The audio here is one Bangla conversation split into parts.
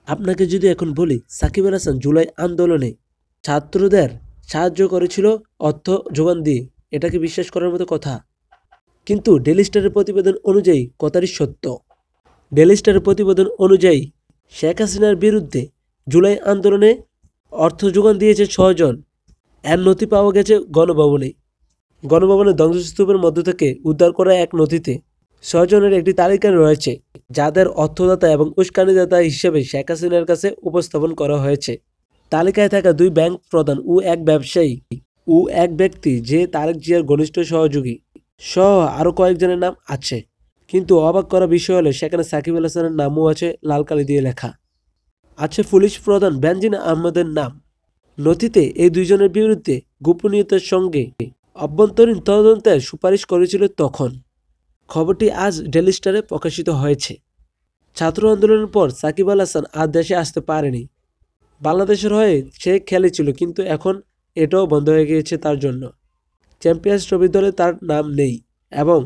আপনাকে যদি এখন বলি সাকিব আল হাসান জুলাই আন্দোলনে ছাত্রদের সাহায্য করেছিল অর্থ যোগান দিয়ে, এটা কি বিশ্বাস করার মতো কথা? কিন্তু ডেইলি স্টারের প্রতিবেদন অনুযায়ী কথাটি সত্য। ডেইলি স্টারের প্রতিবেদন অনুযায়ী শেখ হাসিনার বিরুদ্ধে জুলাই আন্দোলনে অর্থ যোগান দিয়েছে 6 জন। এর নথি পাওয়া গেছে গণভবনের ধ্বংসস্তূপের মধ্য থেকে উদ্ধার করা এক নথিতে 6 জনের একটি তালিকা রয়েছে, যাদের অর্থদাতা এবং উস্কানিদাতা হিসেবে শেখ হাসিনার কাছে উপস্থাপন করা হয়েছে। তালিকায় থাকা 2 ব্যাংক প্রধান ও এক ব্যবসায়ী ও এক ব্যক্তি যে তারেক জিয়ার ঘনিষ্ঠ সহযোগী সহ আরও কয়েকজনের নাম আছে। কিন্তু অবাক করা বিষয় হলো সেখানে সাকিব আল হাসানের নামও আছে লাল কালি দিয়ে লেখা। আছে পুলিশ প্রধান বেনজির আহমেদের নাম। নথিতে এই 2 জনের বিরুদ্ধে গোপনীয়তার সঙ্গে অভ্যন্তরীণ তদন্তের সুপারিশ করেছিল তখন। খবরটি আজ ডেইলি স্টারে প্রকাশিত হয়েছে। ছাত্র আন্দোলনের পর সাকিব আল হাসান আর দেশে আসতে পারেনি। বাংলাদেশের হয়ে সে খেলেছিল, কিন্তু এখন এটাও বন্ধ হয়ে গিয়েছে তার জন্য। চ্যাম্পিয়ন্স ট্রফি দলে তার নাম নেই এবং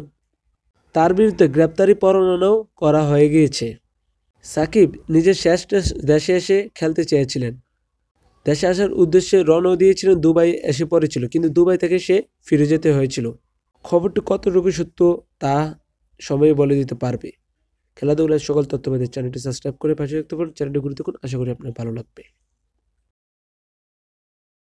তার বিরুদ্ধে গ্রেপ্তারি পরোয়ানাও করা হয়ে গিয়েছে। সাকিব নিজের শেষ টেস্ট দেশে এসে খেলতে চেয়েছিলেন। দেশে আসার উদ্দেশ্যে রওনা দিয়েছিলেন, দুবাই এসে পড়েছিল, কিন্তু দুবাই থেকে সে ফিরে যেতে হয়েছিল। খবরটি কতটুকু সত্য তা সময় বলে দিতে পারবে। খেলাধুলার সকল তথ্য পেতে চ্যানেলটি সাবস্ক্রাইব করে পাশে রাখতে পারেন। চ্যানেলটি গুরুত্বপূর্ণ, আশা করি আপনার ভালো লাগবে।